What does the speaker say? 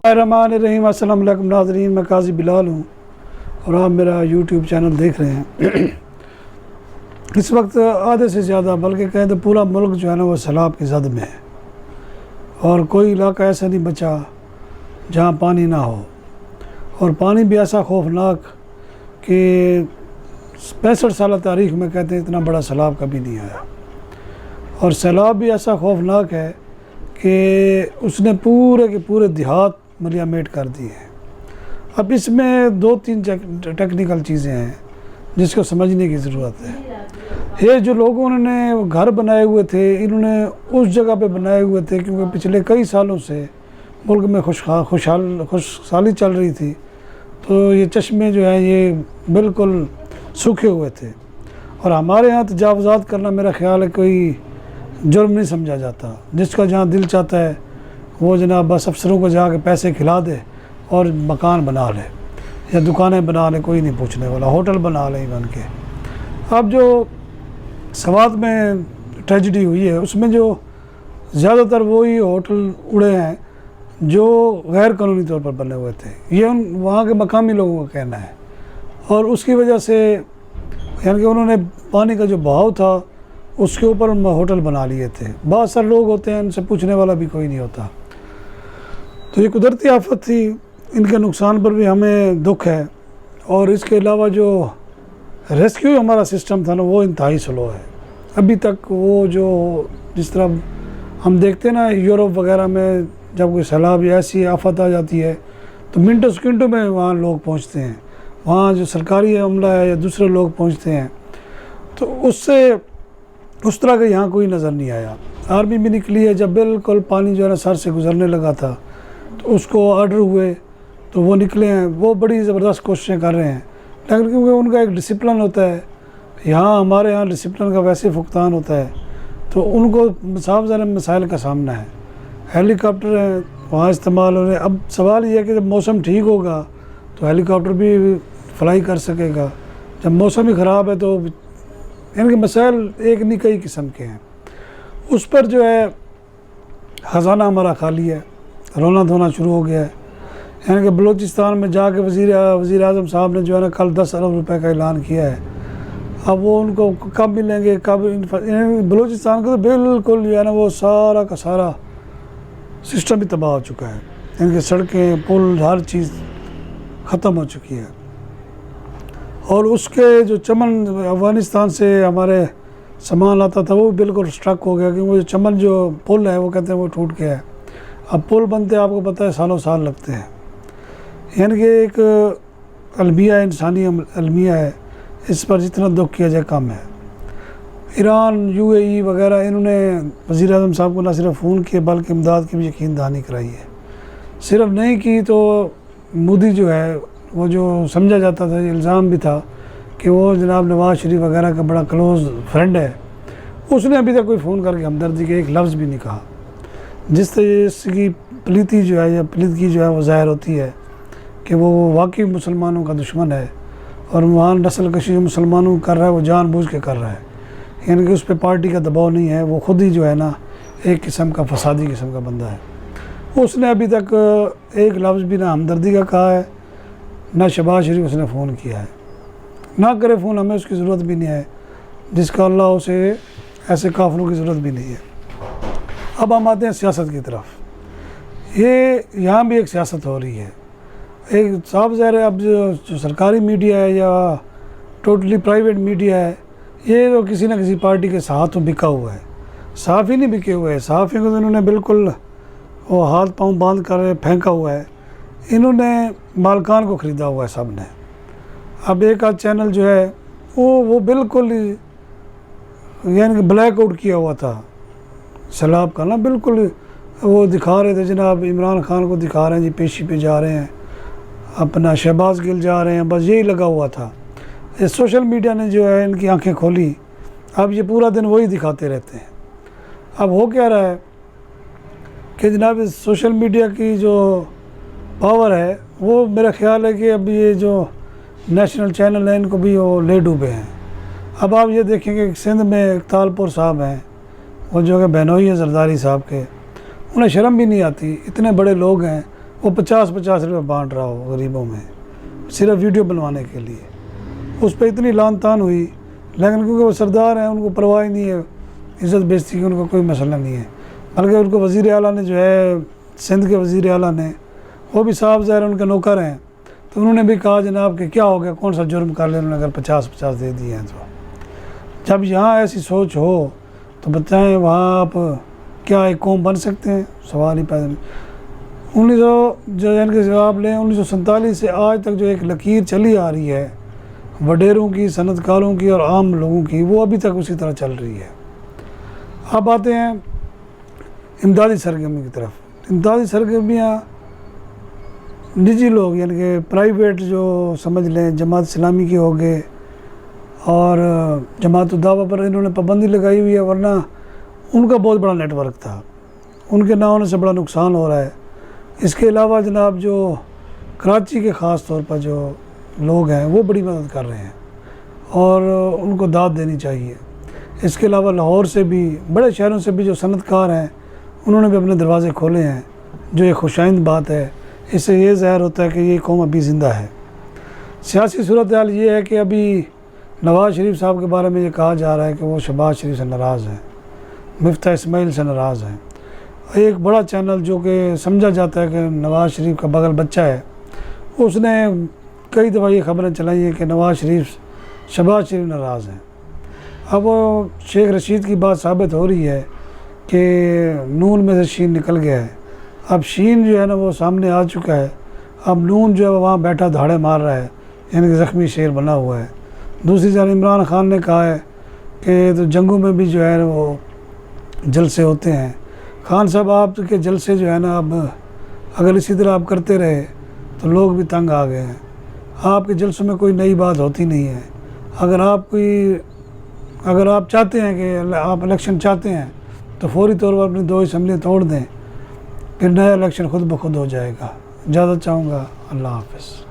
الرحمن الرحیم۔ السلام علیکم ناظرین، میں قاضی بلال ہوں اور آپ میرا یوٹیوب چینل دیکھ رہے ہیں۔ اس وقت آدھے سے زیادہ بلکہ کہیں تو پورا ملک جو ہے نا وہ سیلاب کی زد میں ہے، اور کوئی علاقہ ایسا نہیں بچا جہاں پانی نہ ہو، اور پانی بھی ایسا خوفناک کہ 65 سالہ تاریخ میں کہتے ہیں اتنا بڑا سیلاب کبھی نہیں آیا، اور سیلاب بھی ایسا خوفناک ہے کہ اس نے پورے کے پورے دیہات ملیامیٹ کر دی ہیں۔ اب اس میں 2-3 ٹیکنیکل چیزیں ہیں جس کو سمجھنے کی ضرورت ہے۔ یہ جو لوگوں نے گھر بنائے ہوئے تھے، انہوں نے اس جگہ پہ بنائے ہوئے تھے کیونکہ پچھلے کئی سالوں سے ملک میں خوشحالی چل رہی تھی، تو یہ چشمے جو ہیں یہ بالکل سوکھے ہوئے تھے، اور ہمارے ہاں تجاوزات کرنا میرا خیال ہے کوئی جرم نہیں سمجھا جاتا۔ جس کا جہاں دل چاہتا ہے وہ جناب بس افسروں کو جا کے پیسے کھلا دے اور مکان بنا لے یا دکانیں بنا لے، کوئی نہیں پوچھنے والا، ہوٹل بنا لے بن کے۔ اب جو سوات میں ٹریجڈی ہوئی ہے اس میں جو زیادہ تر وہی ہوٹل اڑے ہیں جو غیر قانونی طور پر بنے ہوئے تھے، یہ وہاں کے مقامی لوگوں کا کہنا ہے، اور اس کی وجہ سے یعنی کہ انہوں نے پانی کا جو بہاؤ تھا اس کے اوپر ہوٹل بنا لیے تھے۔ بہت سارے لوگ ہوتے ہیں، ان سے پوچھنے والا بھی کوئی نہیں ہوتا۔ تو یہ قدرتی آفت تھی، ان کے نقصان پر بھی ہمیں دکھ ہے، اور اس کے علاوہ جو ریسکیو ہمارا سسٹم تھا نا وہ انتہائی سلو ہے ابھی تک۔ وہ جو جس طرح ہم دیکھتے ہیں نا یورپ وغیرہ میں جب کوئی سیلاب یا ایسی آفت آ جاتی ہے تو منٹوں سیکنڈوں میں وہاں لوگ پہنچتے ہیں، وہاں جو سرکاری عملہ ہے یا دوسرے لوگ پہنچتے ہیں، تو اس طرح کا یہاں کوئی نظر نہیں آیا۔ آرمی بھی نکلی ہے جب بالکل پانی جو ہے نا سر سے گزرنے لگا تھا، تو اس کو آرڈر ہوئے تو وہ نکلے ہیں، وہ بڑی زبردست کوششیں کر رہے ہیں، لیکن کیونکہ ان کا ایک ڈسپلن ہوتا ہے، یہاں ہمارے یہاں ڈسپلن کا ویسے فقدان ہوتا ہے، تو ان کو صاف ظاہر مسائل کا سامنا ہے۔ ہیلی کاپٹر ہیں وہاں استعمال ہو رہے ہیں۔ اب سوال یہ ہے کہ جب موسم ٹھیک ہوگا تو ہیلی کاپٹر بھی فلائی کر سکے گا، جب موسم ہی خراب ہے تو ان کے مسائل ایک نہیں کئی قسم کے ہیں۔ اس پر جو ہے خزانہ ہمارا خالی ہے، رونا دھونا شروع ہو گیا ہے۔ یعنی کہ بلوچستان میں جا کے وزیر اعظم صاحب نے جو ہے نا کل 10 ارب روپے کا اعلان کیا ہے، اب وہ ان کو کب ملیں گے کب؟ یعنی بلوچستان کا تو بالکل جو ہے نا وہ سارا کا سارا سسٹم بھی تباہ ہو چکا ہے، یعنی کہ سڑکیں پل ہر چیز ختم ہو چکی ہے، اور اس کے جو چمن افغانستان سے ہمارے سامان آتا تھا وہ بالکل سٹرک ہو گیا، کیونکہ وہ چمن جو پل ہے وہ کہتے ہیں وہ ٹوٹ گیا ہے۔ اب پل بنتے آپ کو پتہ ہے سالوں سال لگتے ہیں، یعنی کہ ایک المیہ انسانی المیہ ہے، اس پر جتنا دکھ کیا جائے کم ہے۔ ایران UAE وغیرہ انہوں نے وزیر اعظم صاحب کو نہ صرف فون کیے بلکہ امداد کی بھی یقین دہانی کرائی ہے۔ صرف نہیں کی تو مودی جو ہے وہ جو سمجھا جاتا تھا، الزام بھی تھا کہ وہ جناب نواز شریف وغیرہ کا بڑا کلوز فرینڈ ہے، اس نے ابھی تک کوئی فون کر کے ہمدردی کے ایک لفظ بھی نہیں کہا۔ جس کی پلیتی جو ہے یا پلیدگی جو ہے وہ ظاہر ہوتی ہے کہ وہ واقعی مسلمانوں کا دشمن ہے، اور وہاں نسل کشی جو مسلمانوں کر رہا ہے وہ جان بوجھ کے کر رہا ہے، یعنی کہ اس پہ پارٹی کا دباؤ نہیں ہے، وہ خود ہی جو ہے نا ایک قسم کا فسادی قسم کا بندہ ہے۔ اس نے ابھی تک ایک لفظ بھی نہ ہمدردی کا کہا ہے، نہ شہباز شریف اس نے فون کیا ہے، نہ کرے فون، ہمیں اس کی ضرورت بھی نہیں ہے، جس کا اللہ اسے ایسے کافروں کی ضرورت بھی نہیں ہے۔ اب ہم آتے ہیں سیاست کی طرف۔ یہاں بھی ایک سیاست ہو رہی ہے، ایک صاف ظاہر ہے۔ اب جو سرکاری میڈیا ہے یا ٹوٹلی پرائیویٹ میڈیا ہے، یہ تو کسی نہ کسی پارٹی کے ہاتھوں بکا ہوا ہے۔ صحافی نہیں بکے ہوئے ہیں، صحافی کو انہوں نے بالکل وہ ہاتھ پاؤں باندھ کر پھینکا ہوا ہے، انہوں نے مالکان کو خریدا ہوا ہے سب نے۔ اب ایک آدھ چینل جو ہے وہ بالکل یعنی کہ بلیک آؤٹ کیا ہوا تھا سیلاب کا نا، بالکل وہ دکھا رہے تھے جناب عمران خان کو دکھا رہے ہیں جی پیشی پہ جا رہے ہیں، اپنا شہباز گل جا رہے ہیں، بس یہی لگا ہوا تھا۔ یہ سوشل میڈیا نے جو ہے ان کی آنکھیں کھولی، اب یہ پورا دن وہی دکھاتے رہتے ہیں۔ اب ہو کیا رہا ہے کہ جناب اس سوشل میڈیا کی جو پاور ہے وہ میرا خیال ہے کہ اب یہ جو نیشنل چینل ہیں ان کو بھی وہ لے ڈوبے ہیں۔ اب آپ یہ دیکھیں کہ سندھ میں اقتال پور صاحب ہیں، وہ جو کہ بہنوئی ہے زرداری صاحب کے، انہیں شرم بھی نہیں آتی، اتنے بڑے لوگ ہیں، وہ 50-50 روپے بانٹ رہا ہو غریبوں میں صرف ویڈیو بنوانے کے لیے. اس پہ اتنی لان تان ہوئی، لیکن کیونکہ وہ سردار ہیں ان کو پرواہ نہیں ہے عزت بیزتی کی، ان کا کوئی مسئلہ نہیں ہے. بلکہ ان کو وزیر اعلیٰ نے جو ہے سندھ کے وزیر اعلیٰ نے، وہ بھی صاحب ظاہر ان کے نوکر ہیں، تو انہوں نے بھی کہا جناب کہ کیا ہو گیا، کون سا جرم کر لیں، انہوں نے اگر 50-50 دے دیے ہیں. تو جب یہاں ایسی سوچ ہو تو بتائیں وہاں آپ کیا ایک قوم بن سکتے ہیں؟ سوال ہی پیدا نہیں. 1947 سے آج تک جو ایک لکیر چلی آ رہی ہے وڈیروں کی، صنعت کاروں کی اور عام لوگوں کی، وہ ابھی تک اسی طرح چل رہی ہے. اب آتے ہیں امدادی سرگرمی کی طرف. امدادی سرگرمیاں نجی لوگ یعنی کہ پرائیویٹ جو سمجھ لیں جماعت اسلامی کے ہو گئے اور جماعت الدعوہ پر انہوں نے پابندی لگائی ہوئی ہے، ورنہ ان کا بہت بڑا نیٹ ورک تھا، ان کے نہ ہونے سے بڑا نقصان ہو رہا ہے. اس کے علاوہ جناب جو کراچی کے خاص طور پر جو لوگ ہیں وہ بڑی مدد کر رہے ہیں اور ان کو داد دینی چاہیے. اس کے علاوہ لاہور سے بھی، بڑے شہروں سے بھی جو صنعت کار ہیں انہوں نے بھی اپنے دروازے کھولے ہیں، جو ایک خوشائند بات ہے. اس سے یہ ظاہر ہوتا ہے کہ یہ قوم ابھی زندہ ہے. سیاسی صورتحال یہ ہے کہ ابھی نواز شریف صاحب کے بارے میں یہ کہا جا رہا ہے کہ وہ شہباز شریف سے ناراض ہیں، مفتاح اسماعیل سے ناراض ہیں. ایک بڑا چینل جو کہ سمجھا جاتا ہے کہ نواز شریف کا بغل بچہ ہے، اس نے کئی دفعہ یہ خبریں چلائی ہیں کہ نواز شریف شہباز شریف ناراض ہیں. اب وہ شیخ رشید کی بات ثابت ہو رہی ہے کہ نون میں سے شین نکل گیا ہے. اب شین جو ہے نا وہ سامنے آ چکا ہے. اب نون جو ہے وہاں بیٹھا دھاڑے مار رہا ہے، یعنی کہ زخمی شیر بنا ہوا ہے. دوسری جانب عمران خان نے کہا ہے کہ تو جنگوں میں بھی جو ہے وہ جلسے ہوتے ہیں. خان صاحب آپ کے جلسے جو ہے نا اب اگر اسی طرح آپ کرتے رہے تو لوگ بھی تنگ آ گئے ہیں. آپ کے جلسوں میں کوئی نئی بات ہوتی نہیں ہے. اگر آپ چاہتے ہیں کہ آپ الیکشن چاہتے ہیں تو فوری طور پر اپنی 2 اسمبلیاں توڑ دیں، پھر نیا الیکشن خود بخود ہو جائے گا. اجازت چاہوں گا. اللہ حافظ.